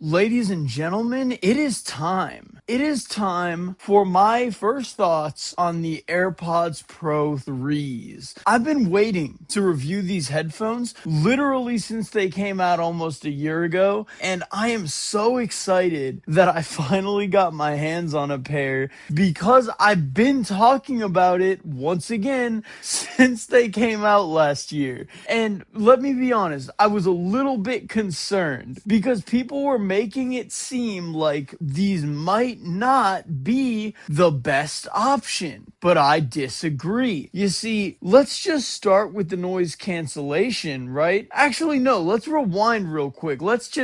Ladies and gentlemen, it is time. It is time for my first thoughts on the AirPods Pro 3s. I've been waiting to review these headphones literally since they came out almost a year ago, and I am so excited that I finally got my hands on a pair because I've been talking about it once again since they came out last year. And let me be honest, I was a little bit concerned because people were making it seem like these might not be the best option, but I disagree. You see, let's just start with the noise cancellation, right? Actually, no, let's rewind real quick. Let's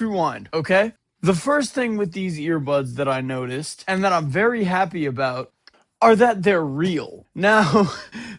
rewind, okay? The first thing with these earbuds that I noticed and that I'm very happy about are that they're real. Now,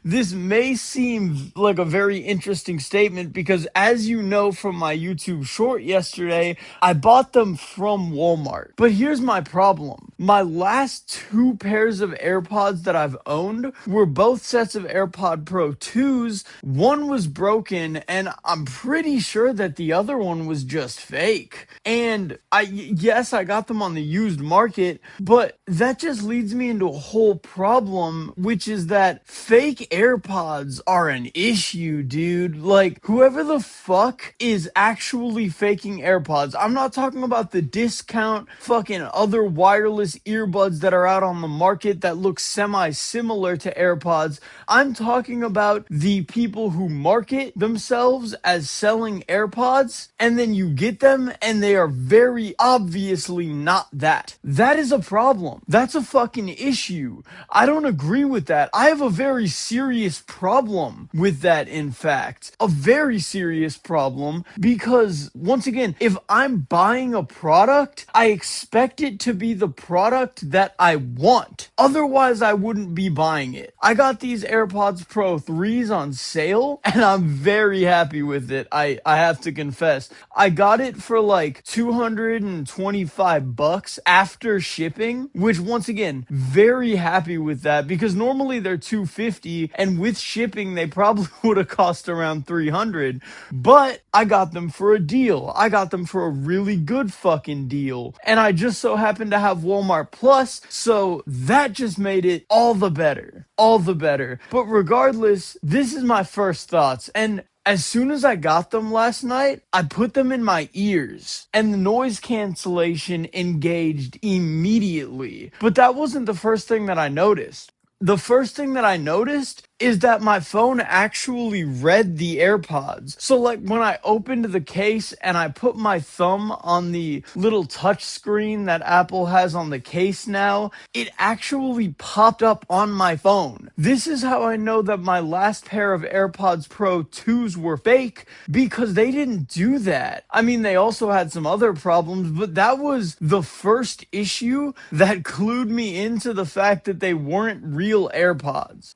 this may seem like a very interesting statement because, as you know from my YouTube short yesterday, I bought them from Walmart. But here's my problem. My last two pairs of AirPods that I've owned were both sets of AirPod Pro 2s. One was broken, and I'm pretty sure that the other one was just fake. And yes, I got them on the used market, but that just leads me into a whole problem, which is that fake AirPods are an issue, dude. Like, whoever the fuck is actually faking AirPods, I'm not talking about the discount fucking other wireless earbuds that are out on the market that look semi-similar to AirPods. I'm talking about the people who market themselves as selling AirPods, and then you get them and they are very obviously not that. That is a problem. That's a fucking issue. I don't agree with that. I have a very serious problem with that, in fact. A very serious problem because, once again, if I'm buying a product, I expect it to be the product that I want. Otherwise, I wouldn't be buying it. I got these AirPods Pro 3s on sale, and I'm very happy with it. I have to confess. I got it for like $225 after shipping, which, once again, very happy with that because normally they're $250, and with shipping they probably would have cost around $300, but I got them for a deal. I got them for a really good fucking deal, and I just so happened to have Walmart Plus, so that just made it all the better. All the better. But regardless, this is my first thoughts, and as soon as I got them last night, I put them in my ears, and the noise cancellation engaged immediately. But that wasn't the first thing that I noticed. The first thing that I noticed is that my phone actually read the AirPods. So like when I opened the case and I put my thumb on the little touch screen that Apple has on the case now, it actually popped up on my phone. This is how I know that my last pair of AirPods Pro 2s were fake, because they didn't do that. I mean, they also had some other problems, but that was the first issue that clued me into the fact that they weren't real AirPods.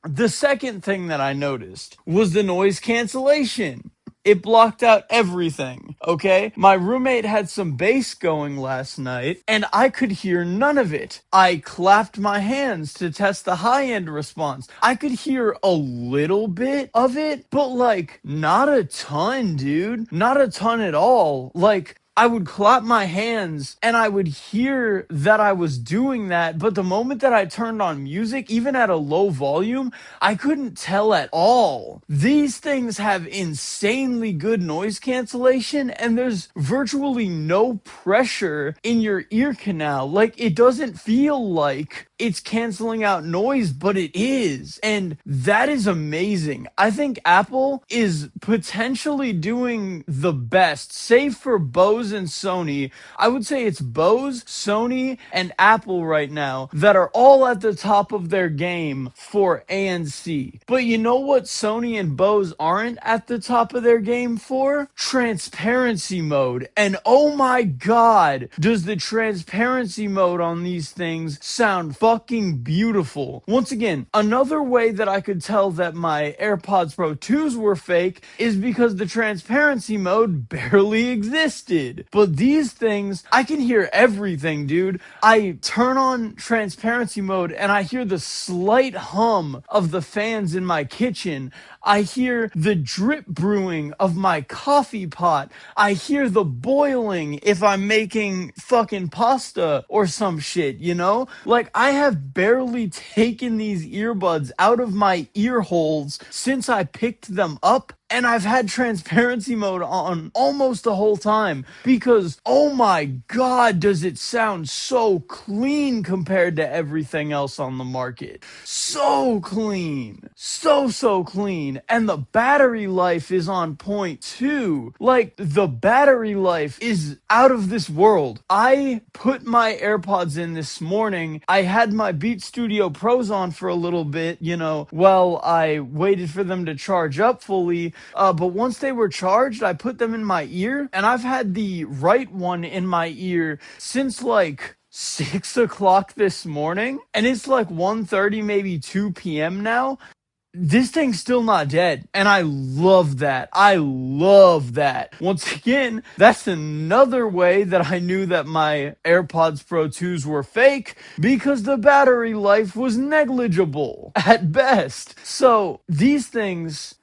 The second thing that I noticed was the noise cancellation. It blocked out everything, okay? My roommate had some bass going last night, and I could hear none of it. I clapped my hands to test the high-end response. I could hear a little bit of it, but like, not a ton, dude. Not a ton at all. Like, I would clap my hands and I would hear that I was doing that, but the moment that I turned on music, even at a low volume, I couldn't tell at all. These things have insanely good noise cancellation, and there's virtually no pressure in your ear canal. Like, it doesn't feel like it's canceling out noise, but it is. And that is amazing. I think Apple is potentially doing the best, save for Bose and Sony. I would say it's Bose, Sony, and Apple right now that are all at the top of their game for ANC. But you know what Sony and Bose aren't at the top of their game for? Transparency mode. And oh my god, does the transparency mode on these things sound fucking beautiful. Once again, another way that I could tell that my AirPods Pro 2s were fake is because the transparency mode barely existed. good. But these things, I can hear everything, dude. I turn on transparency mode and I hear the slight hum of the fans in my kitchen. I hear the drip brewing of my coffee pot. I hear the boiling if I'm making fucking pasta or some shit, you know? Like, I have barely taken these earbuds out of my ear holes since I picked them up. And I've had transparency mode on almost the whole time because, oh my God, does it sound so clean compared to everything else on the market. So clean. So clean. And the battery life is on point too. Like, the battery life is out of this world. I put my AirPods in this morning. I had my Beat Studio Pros on for a little bit, you know, while I waited for them to charge up fully. But once they were charged, I put them in my ear, and I've had the right one in my ear since like 6 o'clock this morning, and it's like 1:30, maybe 2 p.m. now. This thing's still not dead, and I love that. I love that. Once again, that's another way that I knew that my AirPods Pro 2s were fake, because the battery life was negligible at best. So these things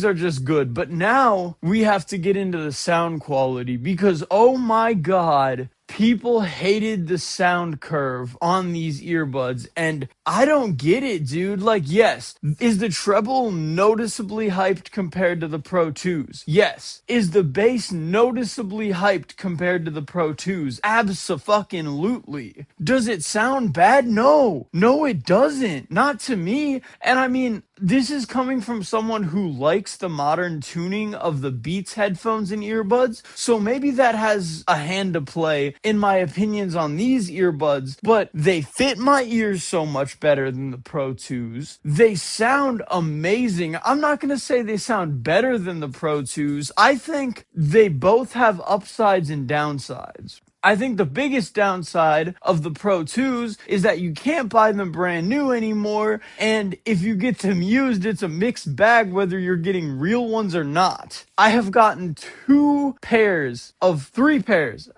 are just good, but now we have to get into the sound quality because, oh my God, people hated the sound curve on these earbuds, and I don't get it, dude. Like, yes, is the treble noticeably hyped compared to the Pro 2s? Yes. Is the bass noticeably hyped compared to the Pro 2s? Abso-fucking-lutely. Does it sound bad? No. No, it doesn't. Not to me. And I mean, this is coming from someone who likes the modern tuning of the Beats headphones and earbuds, so maybe that has a hand to play in my opinions on these earbuds, but they fit my ears so much better than the Pro 2s. They sound amazing. I'm not going to say they sound better than the Pro 2s. I think they both have upsides and downsides. I think the biggest downside of the Pro 2s is that you can't buy them brand new anymore, and if you get them used, it's a mixed bag whether you're getting real ones or not. I have gotten three pairs,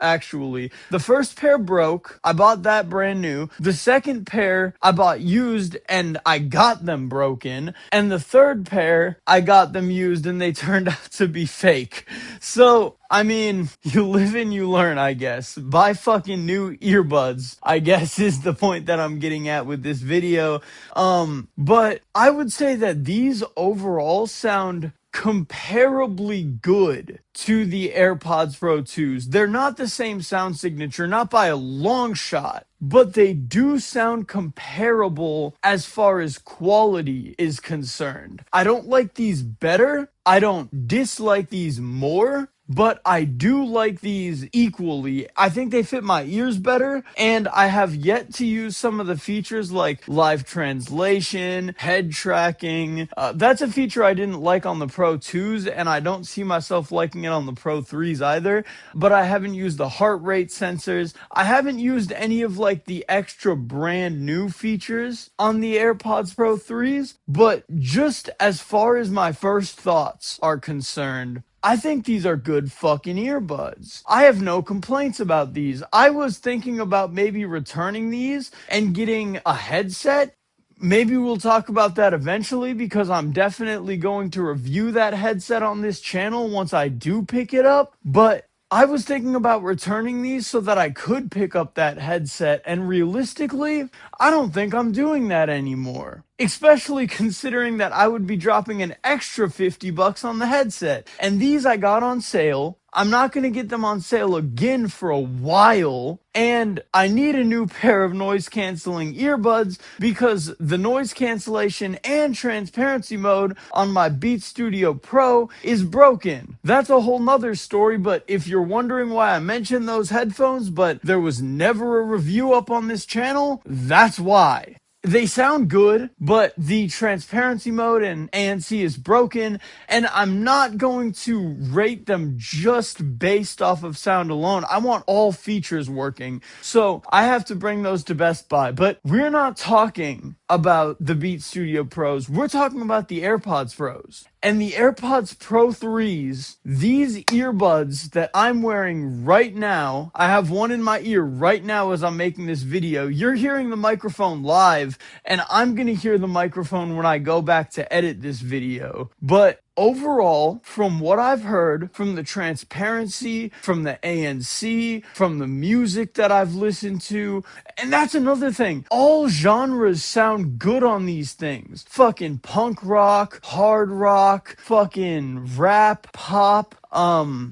actually. The first pair broke. I bought that brand new. The second pair I bought used, and I got them broken. And the third pair, I got them used, and they turned out to be fake. So, I mean, you live and you learn, I guess. Buy fucking new earbuds, I guess, is the point that I'm getting at with this video. But I would say that these overall sound comparably good to the AirPods Pro 2s. They're not the same sound signature, not by a long shot, but they do sound comparable as far as quality is concerned. I don't like these better. I don't dislike these more. But I do like these equally. I think they fit my ears better, and I have yet to use some of the features like live translation, head tracking. That's a feature I didn't like on the Pro 2s, and I don't see myself liking it on the Pro 3s either. But I haven't used the heart rate sensors. I haven't used any of like the extra brand new features on the AirPods Pro 3s. But just as far as my first thoughts are concerned, I think these are good fucking earbuds. I have no complaints about these. I was thinking about maybe returning these and getting a headset. Maybe we'll talk about that eventually because I'm definitely going to review that headset on this channel once I do pick it up. But I was thinking about returning these so that I could pick up that headset, and realistically, I don't think I'm doing that anymore. Especially considering that I would be dropping an extra $50 on the headset. And these I got on sale. I'm not going to get them on sale again for a while. And I need a new pair of noise canceling earbuds because the noise cancellation and transparency mode on my Beat Studio Pro is broken. That's a whole nother story, but if you're wondering why I mentioned those headphones but there was never a review up on this channel, that's why. They sound good, but the transparency mode and ANC is broken, and I'm not going to rate them just based off of sound alone. I want all features working, so I have to bring those to Best Buy. But we're not talking about the Beat Studio Pros. We're talking about the AirPods Pros. And the AirPods Pro 3s, these earbuds that I'm wearing right now, I have one in my ear right now as I'm making this video. You're hearing the microphone live, and I'm going to hear the microphone when I go back to edit this video. But overall, from what I've heard, from the transparency, from the ANC, from the music that I've listened to, and that's another thing. All genres sound good on these things. Fucking punk rock, hard rock, fucking rap, pop.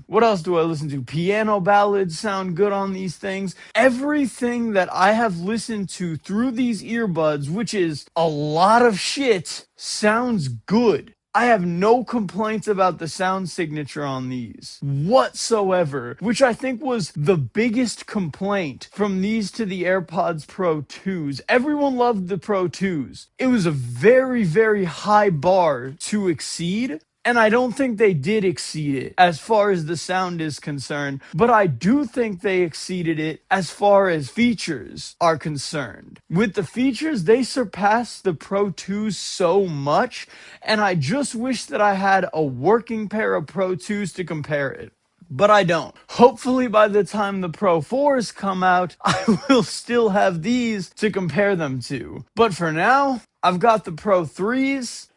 What else do I listen to? Piano ballads sound good on these things. Everything that I have listened to through these earbuds, which is a lot of shit, sounds good. I have no complaints about the sound signature on these whatsoever, which I think was the biggest complaint from these to the AirPods Pro 2s. Everyone loved the Pro 2s. It was a very, very high bar to exceed. And I don't think they did exceed it as far as the sound is concerned, but I do think they exceeded it as far as features are concerned. With the features, they surpassed the Pro 2s so much, and I just wish that I had a working pair of Pro 2s to compare it. But I don't. Hopefully by the time the Pro 4s come out, I will still have these to compare them to. But for now, I've got the Pro 3s.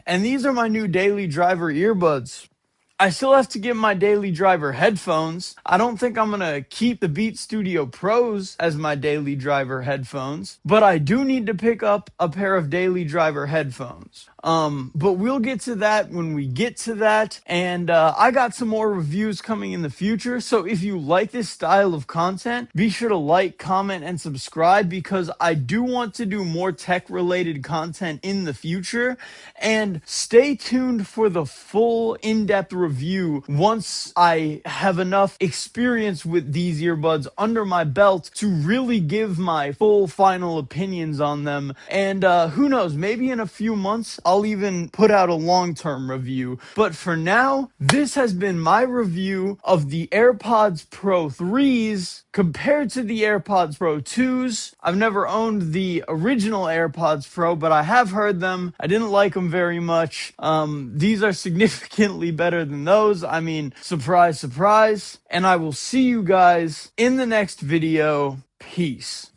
And these are my new daily driver earbuds. I still have to get my daily driver headphones. I don't think I'm going to keep the Beat Studio Pros as my daily driver headphones, but I do need to pick up a pair of daily driver headphones. But we'll get to that when we get to that. And I got some more reviews coming in the future. So if you like this style of content, be sure to like, comment, and subscribe because I do want to do more tech-related content in the future. And stay tuned for the full in-depth review once I have enough experience with these earbuds under my belt to really give my full final opinions on them. And who knows, maybe in a few months, I'll even put out a long-term review. But for now, this has been my review of the AirPods Pro 3s compared to the AirPods Pro 2s. I've never owned the original AirPods Pro, but I have heard them. I didn't like them very much. These are significantly better than those. I mean, surprise, surprise. And I will see you guys in the next video. Peace.